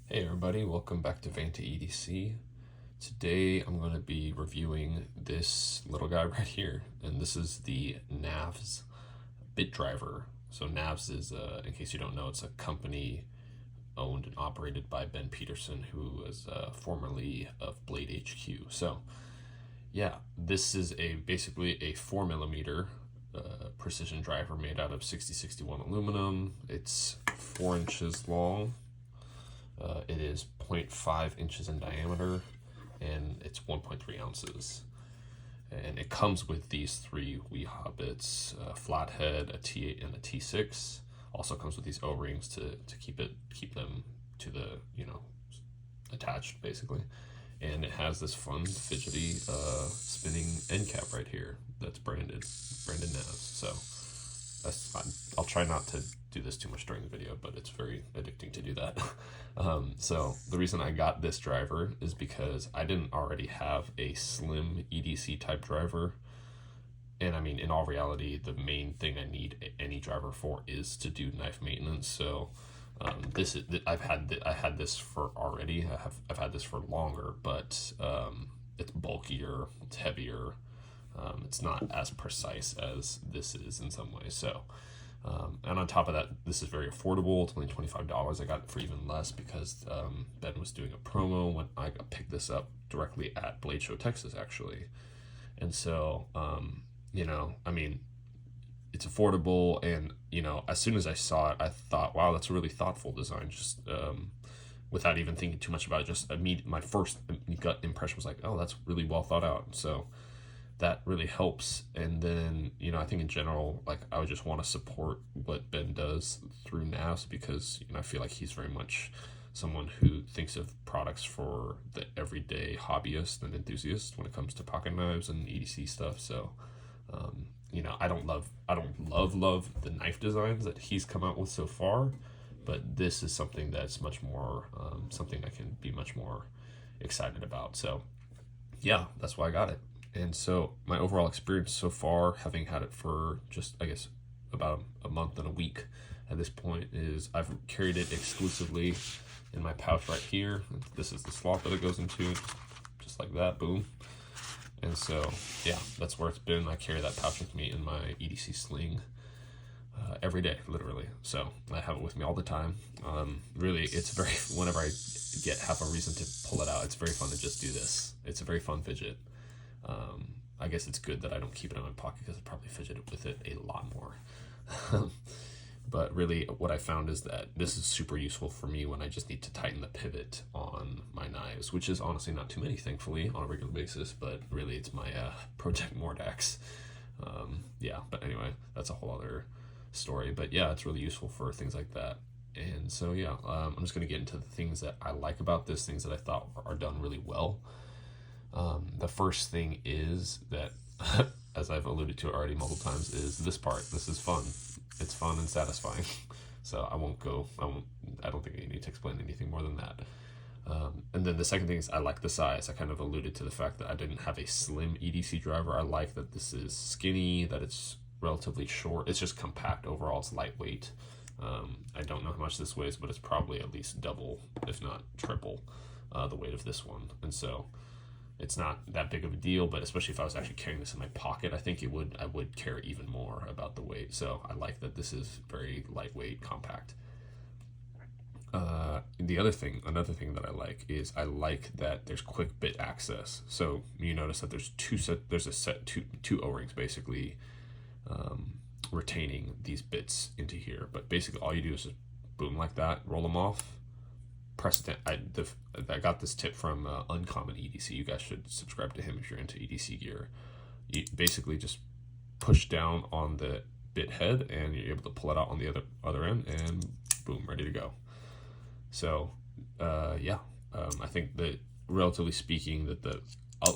Hey everybody, welcome back to Vanta EDC. Today I'm going to be reviewing this little guy right here, and this is the Knafs bit driver. So Knafs is, in case you don't know, it's a company owned and operated by Ben Peterson, who was formerly of Blade HQ. So yeah, this is basically a 4mm precision driver made out of 6061 aluminum. It's 4 inches long. It is 0.5 inches in diameter, and it's 1.3 ounces. And it comes with these three Weehaw bits: a flathead, a T8, and a T6. Also comes with these O-rings to keep them to the attached basically. And it has this fun fidgety spinning end cap right here that's branded Knafs. So I'll try not to do this too much during the video, but it's very addicting to do that. So the reason I got this driver is because I didn't already have a slim EDC type driver. And I mean, in all reality, the main thing I need any driver for is to do knife maintenance. So I had this for already. I've had this for longer, but it's bulkier, it's heavier. It's not as precise as this is in some ways. So, and on top of that, this is very affordable. It's only $25. I got it for even less because Ben was doing a promo when I picked this up directly at Blade Show, Texas, actually. And so, I mean, it's affordable. And, as soon as I saw it, I thought, wow, that's a really thoughtful design. Just without even thinking too much about it, just my first gut impression was like, oh, that's really well thought out. So that really helps. And then, I think in general, like, I would just want to support what Ben does through Knafs because, I feel like he's very much someone who thinks of products for the everyday hobbyist and enthusiast when it comes to pocket knives and EDC stuff. So, I don't love the knife designs that he's come out with so far, but this is something that's much more, something I can be much more excited about. So yeah, that's why I got it. And so my overall experience so far, having had it for just, I guess, about a month and a week at this point, is I've carried it exclusively in my pouch right here. This is the slot that it goes into, just like that, boom. And so, yeah, that's where it's been. I carry that pouch with me in my EDC sling every day, literally. So I have it with me all the time. Really, it's very, whenever I have a reason to pull it out, it's very fun to just do this. It's a very fun fidget. I guess it's good that I don't keep it in my pocket because I probably fidgeted with it a lot more. But really, what I found is that this is super useful for me when I just need to tighten the pivot on my knives, which is honestly not too many, thankfully, on a regular basis. But really, it's my Project Mordax. Yeah, but anyway, that's a whole other story. But yeah, it's really useful for things like that. And so yeah, I'm just going to get into the things that I like about this, things that I thought are done really well. The first thing is that, as I've alluded to already multiple times, is this part. This is fun. It's fun and satisfying. So I don't think I need to explain anything more than that. And then the second thing is I like the size. I kind of alluded to the fact that I didn't have a slim EDC driver. I like that this is skinny, that it's relatively short. It's just compact overall. It's lightweight. I don't know how much this weighs, but it's probably at least double, if not triple, the weight of this one. And so it's not that big of a deal, but especially if I was actually carrying this in my pocket, I think I would care even more about the weight. So I like that this is very lightweight, compact. Another thing that I like is I like that there's quick bit access. So you notice that there's two O-rings basically retaining these bits into here. But basically all you do is just boom like that, roll them off. I got this tip from Uncommon EDC. You guys should subscribe to him if you're into EDC gear. You basically just push down on the bit head and you're able to pull it out on the other end and boom, ready to go. So I think that relatively speaking that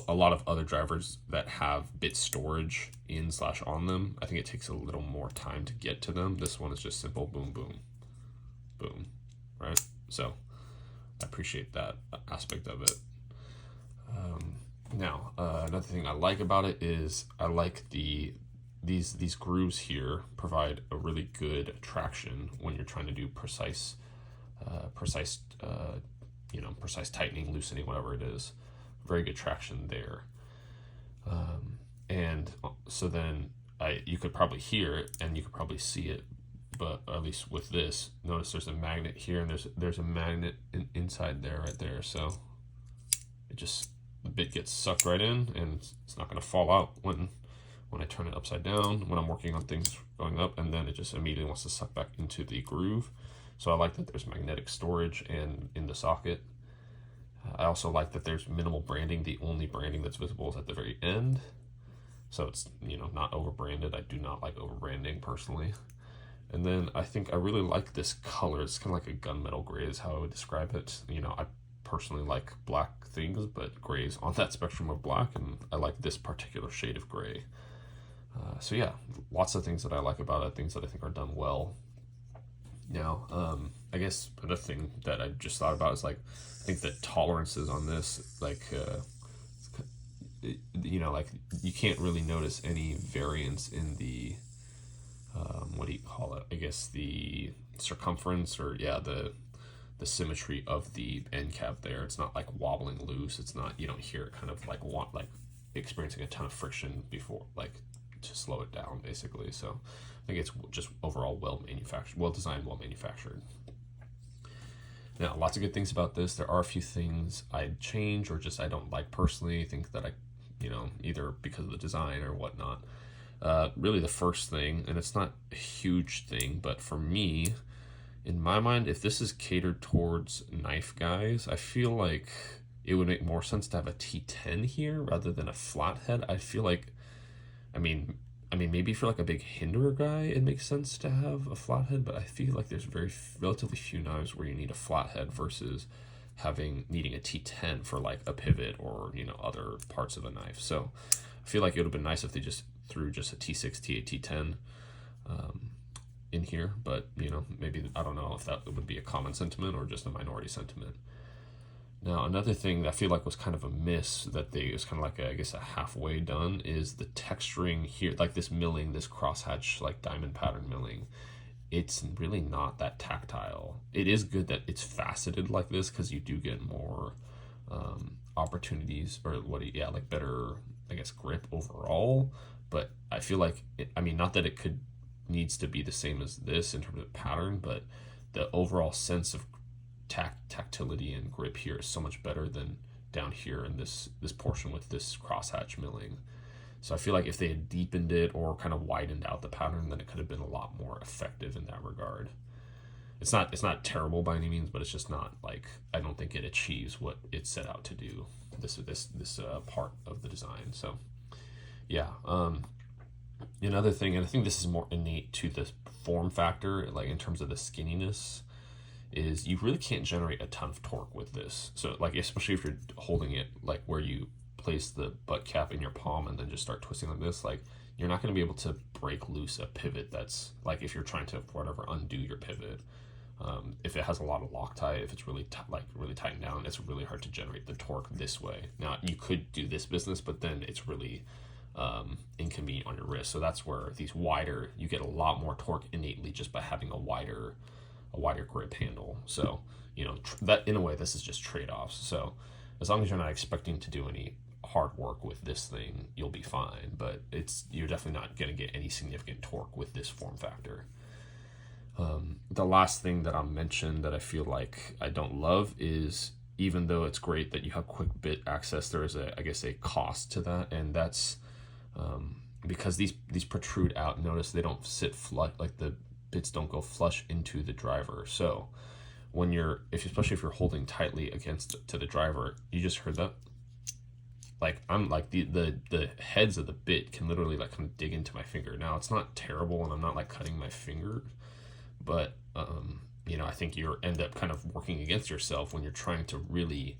a lot of other drivers that have bit storage in/on them, I think it takes a little more time to get to them. This one is just simple, boom, boom, boom, right? So I appreciate that aspect of it. Now, another thing I like about it is I like these grooves here provide a really good traction when you're trying to do precise you know, precise tightening, loosening, whatever it is. Very good traction there. And so then you could probably hear it and you could probably see it, but at least with this, notice there's a magnet here and there's a magnet inside there, right there. So it just, the bit gets sucked right in and it's not going to fall out when I turn it upside down, when I'm working on things going up, and then it just immediately wants to suck back into the groove. So I like that there's magnetic storage and in the socket. I also like that there's minimal branding. The only branding that's visible is at the very end. So it's, you know, not over branded. I do not like over branding personally. And then I think I really like this color. It's kind of like a gunmetal gray is how I would describe it. You know, I personally like black things, but gray is on that spectrum of black, and I like this particular shade of gray. So yeah, lots of things that I like about it, things that I think are done well. Now, I guess another thing that I just thought about is like, I think the tolerances on this, like, you know, like you can't really notice any variance in the, what do you call it? I guess the circumference, or yeah, the symmetry of the end cap there. It's not like wobbling loose. It's not, you don't hear it kind of like experiencing a ton of friction before, like, to slow it down basically. So I think it's just overall well manufactured, well designed, well manufactured. Now, lots of good things about this. There are a few things I'd change or just I don't like personally. I think that I, you know, either because of the design or whatnot. Really the first thing, and it's not a huge thing, but for me, in my mind, if this is catered towards knife guys, I feel like it would make more sense to have a T10 here rather than a flathead. I feel like, I mean, maybe for like a big hinder guy, it makes sense to have a flathead, but I feel like there's relatively few knives where you need a flathead versus needing a T10 for like a pivot or, you know, other parts of a knife. So I feel like it would have been nice if they just threw just a T6, T8, T10 in here, but, you know, maybe, I don't know if that would be a common sentiment or just a minority sentiment. Now, another thing that I feel like was kind of a miss that it was kind of like, I guess, a halfway done is the texturing here, like this milling, this crosshatch, like diamond pattern milling. It's really not that tactile. It is good that it's faceted like this because you do get more opportunities, or like better, I guess, grip overall. But I feel like, not that it needs to be the same as this in terms of pattern, but the overall sense of tactility and grip here is so much better than down here in this portion with this crosshatch milling. So I feel like if they had deepened it or kind of widened out the pattern, then it could have been a lot more effective in that regard. It's not terrible by any means, but it's just not like, I don't think it achieves what it set out to do, this part of the design. So yeah, another thing, and I think this is more innate to the form factor, like in terms of the skinniness, is you really can't generate a ton of torque with this. So like, especially if you're holding it like where you place the butt cap in your palm and then just start twisting like this, like you're not going to be able to break loose a pivot that's like, if you're trying to undo your pivot, if it has a lot of Loctite, if it's really really tightened down, it's really hard to generate the torque this way. Now you could do this business, but then it's really inconvenient on your wrist. So that's where these wider, you get a lot more torque innately just by having a wider grip handle. So, you know, that in a way, this is just trade-offs. So as long as you're not expecting to do any hard work with this thing, you'll be fine, but you're definitely not going to get any significant torque with this form factor. The last thing that I'll mention that I feel like I don't love is, even though it's great that you have quick bit access, there is a cost to that, and that's because these protrude out. Notice they don't sit flush, like the bits don't go flush into the driver. So when especially if you're holding tightly to the driver, you just heard that. Like, I'm like the heads of the bit can literally like kind of dig into my finger. Now it's not terrible, and I'm not like cutting my finger, but you know, I think you end up kind of working against yourself when you're trying to really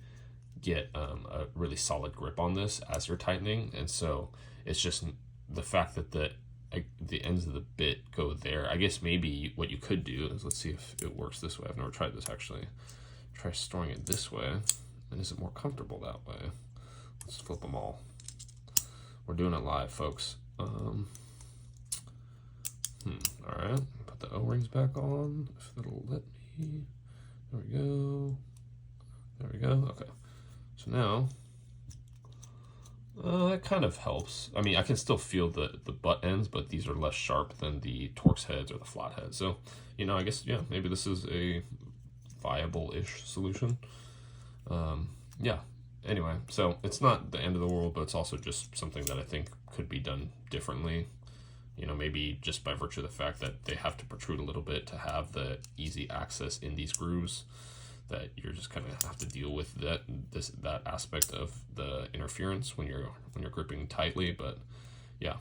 get a really solid grip on this as you're tightening. And so it's just the fact that the ends of the bit go there. I guess maybe what you could do is, let's see if it works this way. I've never tried this actually. Try storing it this way, and is it more comfortable that way? Let's flip them all. We're doing it live, folks. All right, put the O-rings back on, if it'll let me. There we go. There we go. Okay. So now, that kind of helps. I mean, I can still feel the butt ends, but these are less sharp than the Torx heads or the flat heads. So, you know, I guess, yeah, maybe this is a viable-ish solution. Yeah. Anyway, so it's not the end of the world, but it's also just something that I think could be done differently. You know, maybe just by virtue of the fact that they have to protrude a little bit to have the easy access in these grooves, that you're just kind of have to deal with that aspect of the interference when you're gripping tightly. But yeah,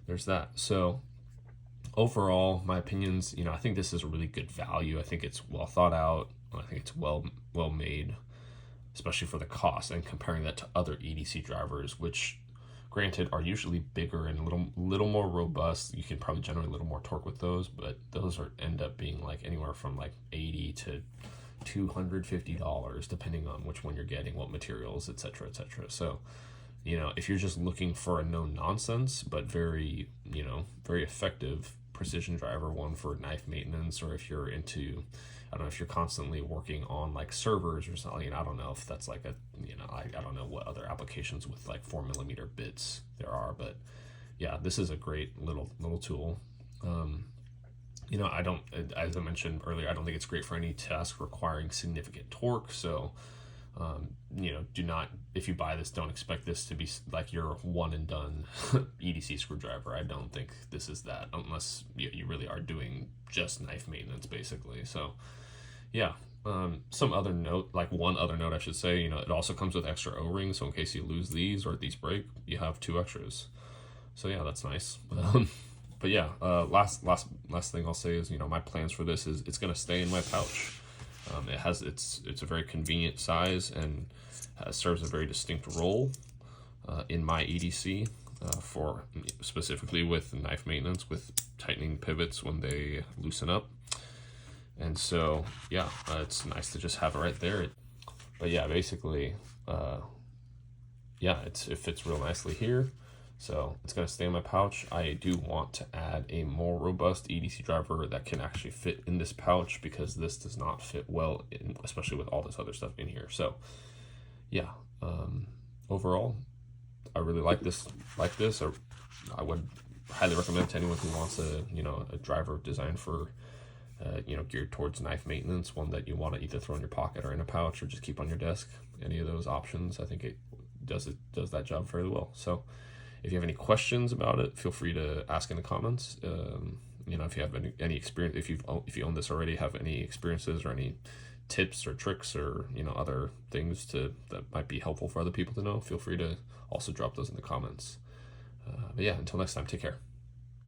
there's that. So overall, my opinions, you know, I think this is a really good value. I think it's well thought out. I think it's well made, especially for the cost, and comparing that to other EDC drivers, which granted are usually bigger and a little more robust. You can probably generate a little more torque with those, but those end up being like anywhere from like $80 to $250, depending on which one you're getting, what materials, etc., etc. So, you know, if you're just looking for a no nonsense but very, you know, very effective precision driver, one for knife maintenance, or if you're into, I don't know, if you're constantly working on like servers or something, I don't know if that's like a, you know, I don't know what other applications with like 4mm bits there are, but yeah, this is a great little tool. You know, I don't, as I mentioned earlier, I don't think it's great for any task requiring significant torque. So, you know, do not, if you buy this, don't expect this to be like your one and done EDC screwdriver. I don't think this is that, unless you really are doing just knife maintenance, basically. So, yeah. Some other note, like one other note I should say, you know, it also comes with extra O-rings. So in case you lose these or these break, you have 2 extras. So yeah, that's nice. But yeah, last thing I'll say is, you know, my plans for this is it's going to stay in my pouch. It's a very convenient size and serves a very distinct role in my EDC for specifically with knife maintenance, with tightening pivots when they loosen up. And so, yeah, it's nice to just have it right there. But yeah, basically, yeah, it fits real nicely here. So it's going to stay in my pouch. I do want to add a more robust EDC driver that can actually fit in this pouch, because this does not fit well in, especially with all this other stuff in here. So yeah, overall, I really like this. I would highly recommend to anyone who wants a driver designed for, geared towards knife maintenance, one that you want to either throw in your pocket or in a pouch or just keep on your desk. Any of those options, I think it does that job fairly well. So if you have any questions about it, feel free to ask in the comments. If you have any experience, if you own this already, have any experiences or any tips or tricks or other things that might be helpful for other people to know, feel free to also drop those in the comments. But yeah, until next time, take care.